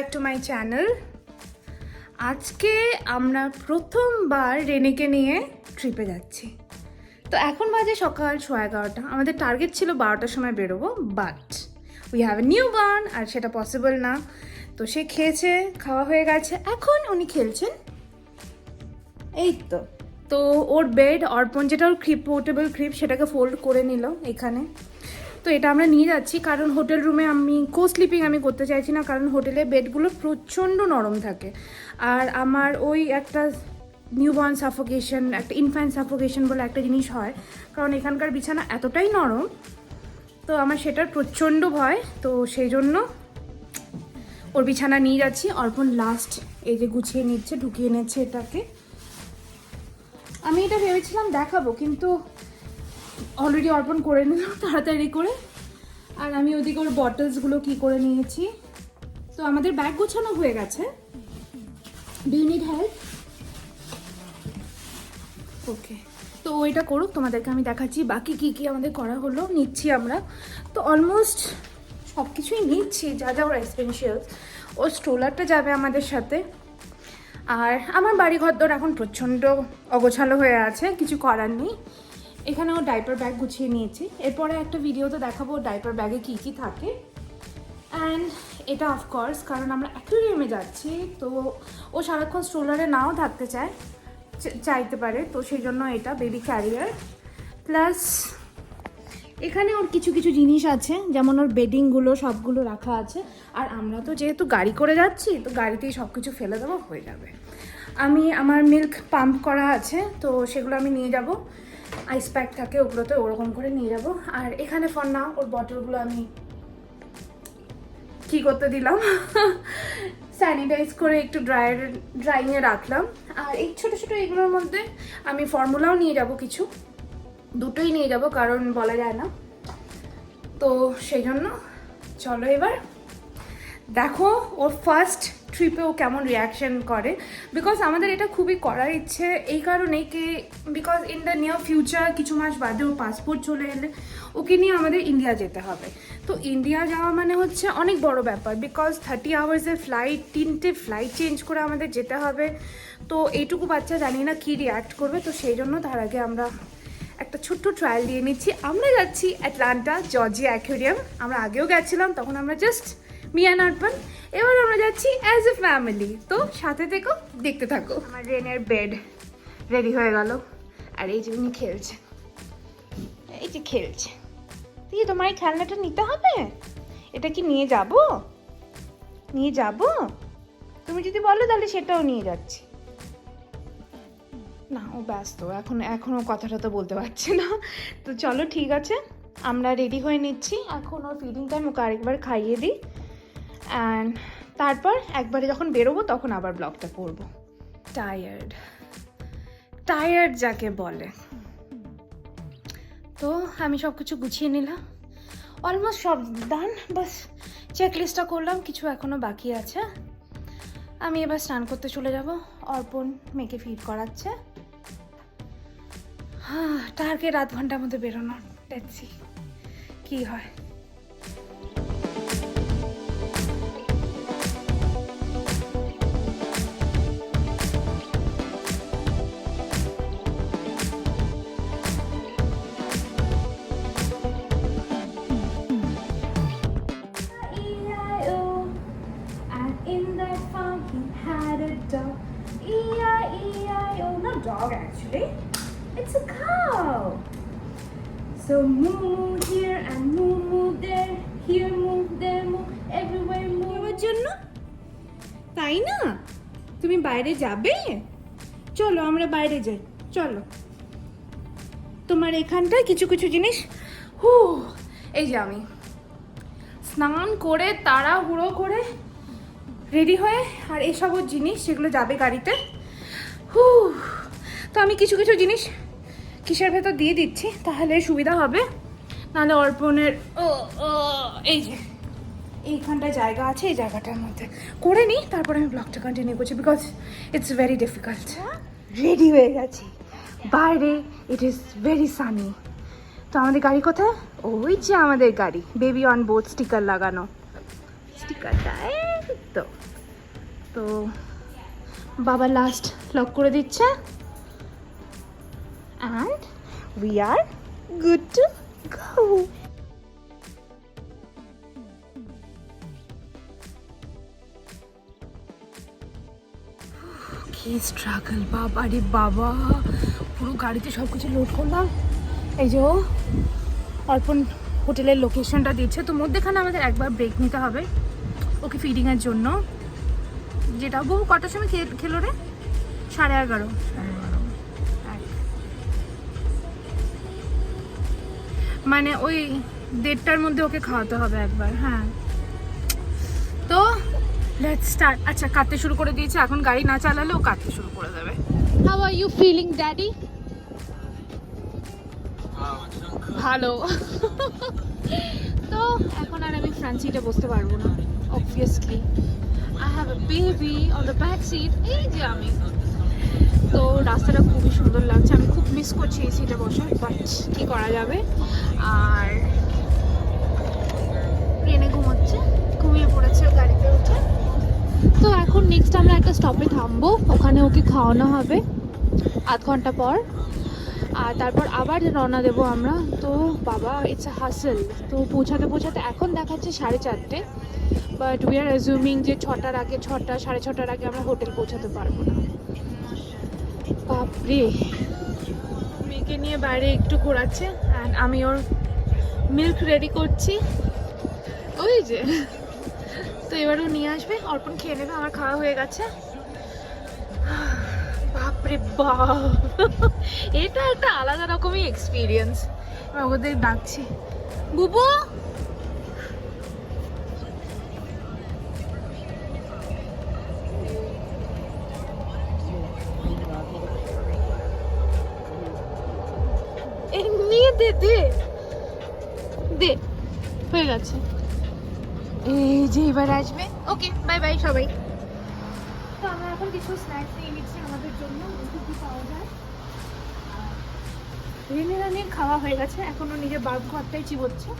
Back to my channel. আজকে আমরা প্রথমবার রেনিকে নিয়ে ট্রিপে যাচ্ছি। তো এখন বাজে সকাল 11:30। আমাদের টার্গেট ছিল 12টার সময় বেরোবো, but we have a newborn, আর সেটা পসিবল না। তো সে খেয়েছে, খাওয়া হয়ে গেছে, এখন উনি খেলছেন এই তো ওর বেড অর্পণ, যেটা ওর ক্রিপ, পোর্টেবল ক্রিপ, সেটাকে ফোল্ড করে নিল এখানে। তো এটা আমরা নিয়ে যাচ্ছি, কারণ হোটেল রুমে আমি স্লিপিং আমি করতে চাইছি না, কারণ হোটেলে বেডগুলো প্রচণ্ড নরম থাকে। আর আমার ওই একটা নিউবর্ন সাফোকেশন, একটা ইনফ্যান্ট সাফোকেশন বলে একটা জিনিস হয়, কারণ এখানকার বিছানা এতটাই নরম, তো আমার সেটার প্রচণ্ড ভয়। তো সেই জন্য ওর বিছানা নিয়ে যাচ্ছি। অর্পণ লাস্ট এই যে গুছিয়ে নিচ্ছে, ঢুকিয়ে নিচ্ছে এটাকে। আমি এটা ভেবেছিলাম দেখাবো, কিন্তু অলরেডি অর্পণ করে নিলাম তাড়াতাড়ি করে। আর আমি ওদিকে ওর বটলসগুলো কি করে নিয়েছি। তো আমাদের ব্যাগ গোছানো হয়ে গেছে। Do you need help? Okay, তো ওইটা করুক, তোমাদেরকে আমি দেখাচ্ছি বাকি কি কি আমাদের করা হলো। নিচ্ছি আমরা তো অলমোস্ট সব কিছুই নিচ্ছি, যা যা ওর এসেনশিয়ালস। ও স্ট্রোলারটা যাবে আমাদের সাথে। আর আমার বাড়ি ঘরদোর এখন প্রচণ্ড অগোছালো হয়ে আছে, কিছু করার নেই। এখানে ও ডাইপার ব্যাগ গুছিয়ে নিয়েছি। এরপরে একটা ভিডিওতে দেখাবো ডাইপার ব্যাগে কী কী থাকে। অ্যান্ড এটা অফকোর্স কারণ আমরা অ্যাকুয়ারিয়ামে যাচ্ছি, তো ও সারাক্ষণ স্ট্রোলারে নাও থাকতে চাইতে পারে, তো সেই জন্য এটা বেবি ক্যারিয়ার। প্লাস এখানে ওর কিছু কিছু জিনিস আছে, যেমন ওর বেডিংগুলো সবগুলো রাখা আছে। আর আমরা তো যেহেতু গাড়ি করে যাচ্ছি, তো গাড়িতেই সব কিছু ফেলে দেবো, হয়ে যাবে। আমার মিল্ক পাম্প করা আছে, তো সেগুলো আমি নিয়ে যাব। আইস প্যাক থাকে ওগুলোতে, ওরকম করে নিয়ে যাব। আর এখানে ফর না ওর বটলগুলো আমি কি করতে দিলাম, স্যানিটাইজ করে একটু ড্রাইংয়ে রাখলাম। আর এই ছোটো ছোটো এগুলোর মধ্যে আমি ফর্মুলাও নিয়ে যাব, কিছু দুটোই নিয়ে যাব, কারণ বলা যায় না। তো সেই জন্য চলো এবার দেখো ওর ফার্স্ট ট্রিপে ও কেমন রিয়াকশন করে। বিকজ আমাদের এটা খুবই করার ইচ্ছে এই কারণে কি, because in the near future কিছু মাস বাদে ওর পাসপোর্ট চলে এলে ওকে নিয়ে আমাদের ইন্ডিয়া যেতে হবে। তো ইন্ডিয়া যাওয়া মানে হচ্ছে অনেক বড় ব্যাপার, বিকজ 30 আওয়ার্সের ফ্লাইট, 3টে ফ্লাইট চেঞ্জ করে আমাদের যেতে হবে। তো এইটুকু বাচ্চা জানি না কী রিয়াক্ট করবে, তো সেই জন্য তার আগে আমরা একটা ছোট্ট ট্রায়াল দিয়ে নিচ্ছি। আমরা যাচ্ছি অ্যাটলান্টা জর্জিয়া অ্যাকুয়ারিয়াম। আমরা আগেও গেছিলাম, তখন আমরা জাস্ট মি অ্যান্ড অর্পণ। এবার আমরা যাচ্ছি অ্যাজ এ ফ্যামিলি, তো সাথে থেকো, দেখতে থাকো। আমার রেনের বেড রেডি হয়ে গেল, আর এই যে উনি খেলছে, এই যে খেলছে। তুই তোমার এই খেলনাটা নিতে হবে, এটা কি নিয়ে যাব? নিয়ে যাব? তুমি যদি বলো তাহলে সেটাও নিয়ে যাচ্ছি। না, ও ব্যস্ত এখনও কথাটা তো বলতে পারছে না। তো চলো ঠিক আছে, আমরা রেডি হয়ে নিচ্ছি। এখন ওর ফিডিং টাইম, ওকে আরেকবার খাইয়ে দিই। অ্যান্ড তারপর একবারে যখন বেরোবো তখন আবার ব্লগটা করবো। টায়ার্ড যাকে বলে। তো আমি সব কিছু গুছিয়ে নিলাম, অলমোস্ট সব ডান, বাস চেকলিস্টটা করলাম, কিছু এখনও বাকি আছে। আমি এবার স্নান করতে চলে যাব। অর্পণ মেয়েকে ফিড করাচ্ছে। টার্গেট আধ ঘন্টার মধ্যে বেরোনোর, দেখছি কি হয়। Dog actually, it's a cow. So moo here and moo there, here moo, there moo, everywhere moo. এর জন্য তাই না, তুমি বাইরে যাবে? চলো আমরা বাইরে যাই, চলো। তোমার এখানটায় কিছু কিছু জিনিস, এই যে আমি স্নান করে তাড়াহুড়ো করে রেডি হয়ে, আর এসব জিনিস সেগুলো যাবে গাড়িতে। তো আমি কিছু কিছু জিনিস কিসের ভেতর দিয়ে দিচ্ছি, তাহলে সুবিধা হবে। নাহলে অর্পণের এই যে এইখানটায় জায়গা আছে, এই জায়গাটার মধ্যে করে নিই, তারপরে আমি ব্লগটা কন্টিনিউ করছি, because it's very difficult. Ready হয়ে গেছি, বাইরে ইট ইজ ভেরি সানি। তো আমাদের গাড়ি কোথায়? ওই যে আমাদের গাড়ি, বেবি অন বোর্ড স্টিকার লাগানো, স্টিকারটা তো তো বাবা লাস্ট লক করে দিচ্ছে and we are good to go. কি স্ট্রাগল বাবা রে বাবা, পুরো গাড়িতে সব কিছু লোড করলাম। এই যে অর্পণ হোটেলের লোকেশনটা দিচ্ছে, তো মধ্যেখানে আমাদের একবার ব্রেক নিতে হবে ওকে ফিডিংয়ের জন্য। যেটা বহু কটার সময় খেলো রে? 11:30। মানে ওই 1:30টার মধ্যে ওকে খাওয়াতে হবে একবার। হ্যাঁ, তো লেটস স্টার্ট। আচ্ছা, কাঁদতে শুরু করে দিয়েছে, এখন গাড়ি না চালালে ও কাঁদতে শুরু করে দেবে। How are you feeling daddy? ভালো। তো এখন আর আমি ফ্রন্ট সিটে বসতে পারবো না, obviously I have a baby on the back seat. এই যে আমি, তো রাস্তাটা খুবই সুন্দর লাগছে, আমি খুব মিস করছি এই সিটে বসে, বাট কি করা যাবে। আর ট্রেনে ঘুমোচ্ছে, ঘুমিয়ে পড়েছে গাড়িতে উঠে। তো এখন নেক্সট আমরা একটা স্টপে থামবো, ওখানে ওকে খাওয়ানো হবে 1/2 ঘন্টা পর, আর তারপর আবার রওনা দেবো আমরা। তো বাবা, ইটস আ হাসেল। তো পৌঁছাতে এখন দেখাচ্ছে 4:30, বাট উই আর অ্যাজিউমিং যে 6টার আগে, 6টা 6:30টার আগে আমরা হোটেল পৌঁছাতে পারবো না। বাপরে, মেয়েকে নিয়ে বাইরে একটু ঘোরাচ্ছে অ্যান্ড আমি ওর মিল্ক রেডি করছি, ওই যে। তো এবারও নিয়ে আসবে, অর্পণ খেয়ে নেবে, আমার খাওয়া হয়ে গেছে। বাপরে বাপ, এটা একটা আলাদা রকমই এক্সপিরিয়েন্স। আমি ওদের ডাকছি, বুবু নিয়ে দে দে দে, হয়ে গেছে। এই যে এবার আসবে। ওকে, বাই বাই সবাই। তো আমরা এখন কিছু স্ন্যাক্স নিয়ে নিচ্ছি আমাদের জন্য, কি পাওয়া যায়। রেনের খাওয়া হয়ে গেছে, এখনো নিজের বার্ব ঘরটাই চিবোচ্ছে।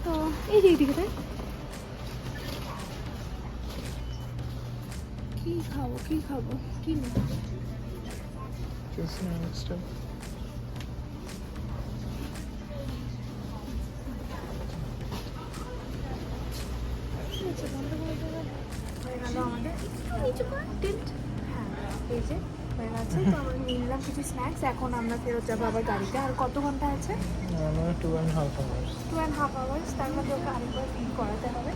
তো এই যে এইদিকে কি খাবো কি নেই। এই যে হয়ে গেছে, তো আমরা নিয়ে নিলাম কিছু স্ন্যাক্স। এখন আমরা ফেরত যাবো আবার গাড়িতে। আর কত ঘন্টা আছে? 2.5 hours। তার মধ্যে ওকে আরেকবার ফিল করাতে হবে।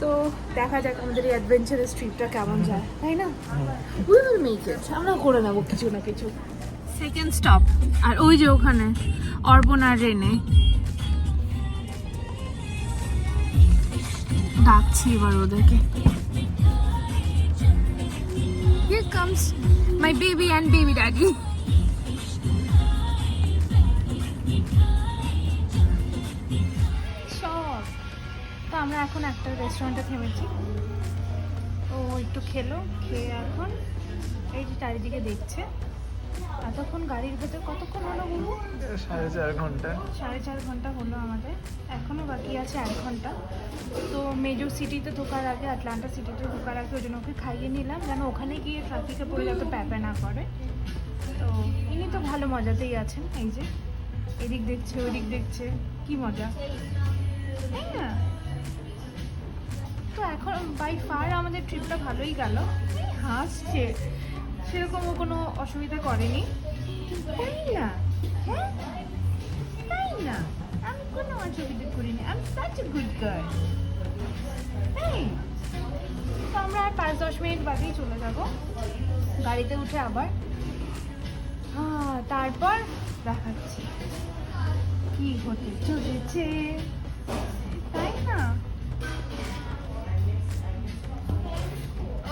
তো দেখা যাক আমাদের এই অ্যাডভেঞ্চারাস ট্রিপটা কেমন যায়, তাই না? উই উইল মেক ইট, আমরা করে নেবো কিছু না কিছু। সেকেন্ড স্টপ, আর ওই যে ওখানে অর্পণ আর রেনে ডাকছি এবার ওদেরকে। Here comes my baby and baby daddy. Sure. তো আমরা এখন একটা রেস্টুরেন্টে থেমেছি। ও একটু খেলো, খেয়ে এখন এই যে চারিদিকে দেখছে। এতক্ষণ গাড়ির ভেতর কতক্ষণ হলো বলবো? 4.5 ঘন্টা। 4.5 ঘন্টা হলো আমাদের, এখনো বাকি আছে 1 ঘন্টা। তো মেজর সিটিতে ঢোকার আগে, আটলান্টা সিটিতে ঢোকার আগে ওই জন্য ওকে খাইয়ে নিলাম, যেন ওখানে গিয়ে ট্রাফিকে পড়ে যাতে প্যাপে না করে। তো ইনি তো ভালো মজাতেই আছেন, এই যে এদিক দেখছে ওদিক দেখছে, কি মজা, তাই না? তো এখন বাই ফার আমাদের ট্রিপটা ভালোই গেল। হাসছে, সেরকম ও কোনো অসুবিধা করেনি, তাই না? হ্যাঁ তাই না, আমি কোনো অসুবিধা করিনি, আমি সাচ এ গুড গার্ল। হ্যাঁ, তো আমরা আর 5-10 মিনিট বাদেই চলে যাব গাড়িতে উঠে আবার। হ্যাঁ, তারপর দেখাচ্ছি কি হতে চলেছে, তাই না?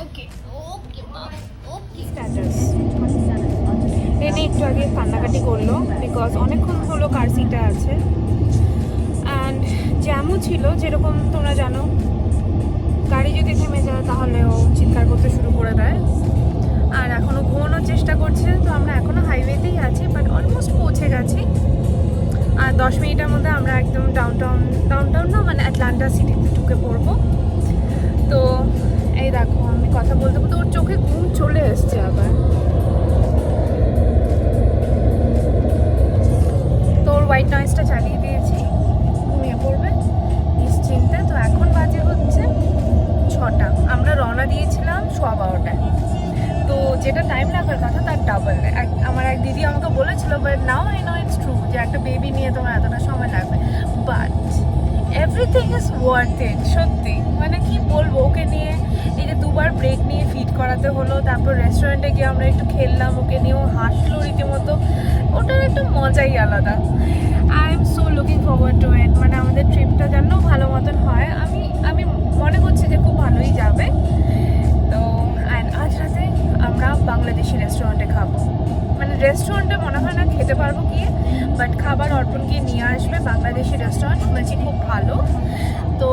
ওকে ওকে ওকে। স্ট্যাটাস ট্রেনে একটু আগে কান্নাকাটি করলো, বিকজ অনেকক্ষণ হলো কার সিটে আছে অ্যান্ড জ্যামও ছিল। যেরকম তোমরা জানো, গাড়ি যদি থেমে যায় তাহলে ও চিৎকার করতে শুরু করে দেয়। আর এখনও ঘুমানোর চেষ্টা করছে। তো আমরা এখনও হাইওয়েতেই আছি, বাট অলমোস্ট পৌঁছে গেছি। আর 10 মিনিটের মধ্যে আমরা একদম ডাউনটাউন না মানে অ্যাটলান্টা সিটিতে ঢুকে পড়বো। তো এই দেখো আমি কথা বলতে বলতে ওর চোখে ঘুম চলে এসছে আবার। তো ওর হোয়াইট নয়েজটা চালিয়ে দিয়েছি, ঘুমিয়ে পড়বে নিশ্চিন্তে। তো এখন বাজে হচ্ছে 6টা, আমরা রওনা দিয়েছিলাম 12:15টায়। তো যেটা টাইম লাগার কথা তার ডাবল। আমার এক দিদি আমাকে বলেছিল, but now I know it's true, যে একটা বেবি নিয়ে তোমার এতটা সময় লাগবে, but everything is worth it. সত্যি মানে কি বলবো, ওকে নিয়ে এই যে 2বার ব্রেক নিয়ে ফিড করাতে হলো, তারপর রেস্টুরেন্টে গিয়ে আমরা একটু খেললাম, ওকে নিয়েও হাসলো রীতিমতো, ওটার একটা মজাই আলাদা। I am so looking forward to it. মানে আমাদের ট্রিপটা যেন ভালো মতন হয়, আমি মনে করছি যে খুব ভালোই যাবে। তো আজ রাতে আমরা বাংলাদেশি রেস্টুরেন্টে খাবো। মানে রেস্টুরেন্টে মনে হয় না খেতে পারবো গিয়ে, বাট খাবার অর্পণ গিয়ে নিয়ে আসবে। বাংলাদেশি রেস্টুরেন্ট শুনেছি খুব ভালো। তো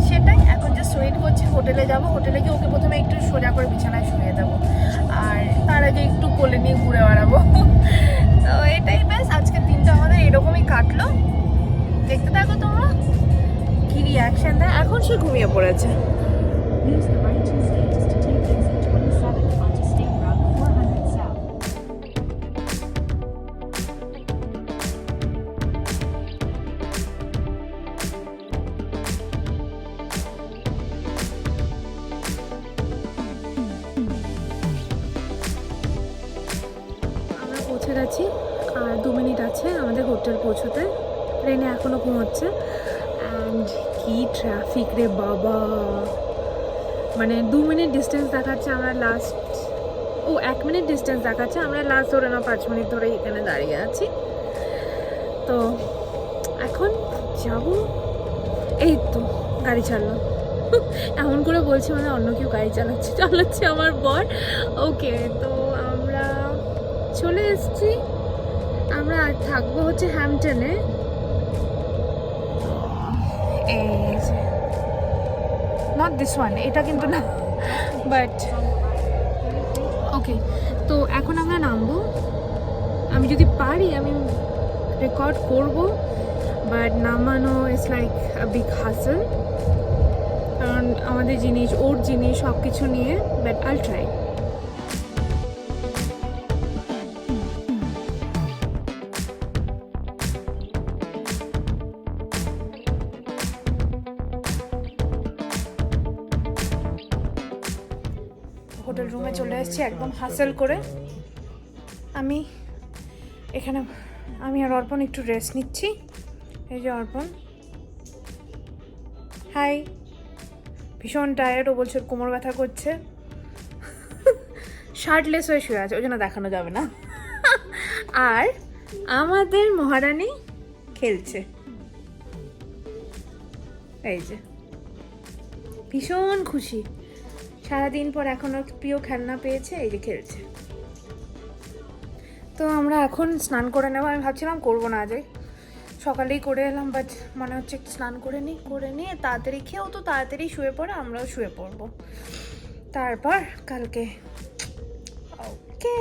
সেটাই এখন জাস্ট ওয়েট করছি, হোটেলে যাব। হোটেলে গিয়ে ওকে প্রথমে একটু সোজা করে বিছানায় শুয়ে দেবো, আর তার আগে একটু কোলে নিয়ে ঘুরে বেড়াবো। তো এটাই ব্যাস, আজকের দিনটা আমাদের এরকমই কাটলো। দেখতে থাকো তোমরা কি রিয়াকশন দেয়। এখন সে ঘুমিয়ে পড়েছে। পৌঁছে গেছি, আর 2 মিনিট আছে আমাদের হোটেল পৌঁছতে। ট্রেনে এখনও ঘুমোচ্ছে। অ্যান্ড কি ট্রাফিক রে বাবা, মানে 2 মিনিট ডিস্টেন্স দেখাচ্ছে, আমরা লাস্ট 1 মিনিট ডিস্টেন্স দেখাচ্ছে, আমরা লাস্ট ধরে না 5 মিনিট ধরে এখানে দাঁড়িয়ে আছি। তো এখন যাব। এই তো গাড়ি ছাড়লো। এমন করে বলছি মানে অন্য কেউ গাড়ি চালাচ্ছে আমার বর। ওকে, তো আমরা চলে এসেছি। আমরা থাকবো হচ্ছে হ্যাম্পটনে। এই যে নট দিস ওয়ান, এটা কিন্তু না, বাট ওকে। তো এখন আমরা নামবো। আমি যদি পারি আমি রেকর্ড করব, বাট নামানো ইটস লাইক আ বিগ হাসল, কারণ আমাদের জিনিস, ওর জিনিস সব কিছু নিয়ে, বাট আইল ট্রাই। হোটেল রুমে চলে এসেছি একদম হাসেল করে। আমি এখানে আর অর্পণ একটু রেস্ট নিচ্ছি। এই যে অর্পণ, হাই। ভীষণ টায়ার্ড, ও বলছে কোমর ব্যথা করছে। শার্টলেস হয়ে শুয়ে আছে, ওই জন্য দেখানো যাবে না। আর আমাদের মহারানী খেলছে, এই যে ভীষণ খুশি, সারাদিন পর এখন ওর প্রিয় খেলনা পেয়েছে, এই যে খেলছে। তো আমরা এখন স্নান করে নেবো। আমি ভাবছিলাম করবো না, আজ সকালেই করে এলাম, বাট মনে হচ্ছে একটু স্নান করে নিয়ে তাড়াতাড়ি খেয়েও তো তাড়াতাড়ি শুয়ে পড়ে, আমরাও শুয়ে পড়বো, তারপর কালকে। ওকে,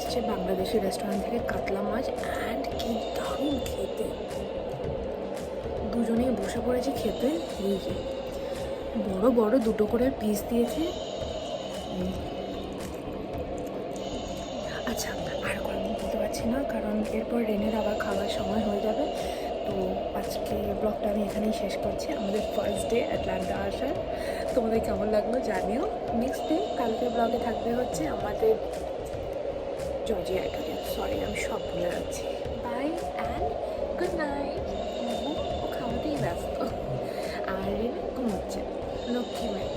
এসছে বাংলাদেশি রেস্টুরেন্ট থেকে কাতলা মাছ, অ্যান্ড কি দারুণ খেতে। দুজনেই বসে পড়েছি খেতে। এই যে বড় বড় দুটো করে পিস দিয়েছে। আচ্ছা, আর কোনো বলতে পারছি না, কারণ এরপর রেনের আবার খাওয়ার সময় হয়ে যাবে। তো আজকে ব্লগটা আমি এখানেই শেষ করছি। আমাদের ফার্স্ট ডে অ্যাটলান্টা আসার। তোমাদের কেমন লাগলো জানিও। নেক্সট ডে কালকে ব্লগে থাকবে হচ্ছে আমাদের জর্জিয়া এখানে। সরি, আমি সব ভুলে যাচ্ছি। Bye and good night. ও খাওয়াতেই ব্যস্ত, আর ঘুমোচ্ছে লক্ষ্মী মেয়ে।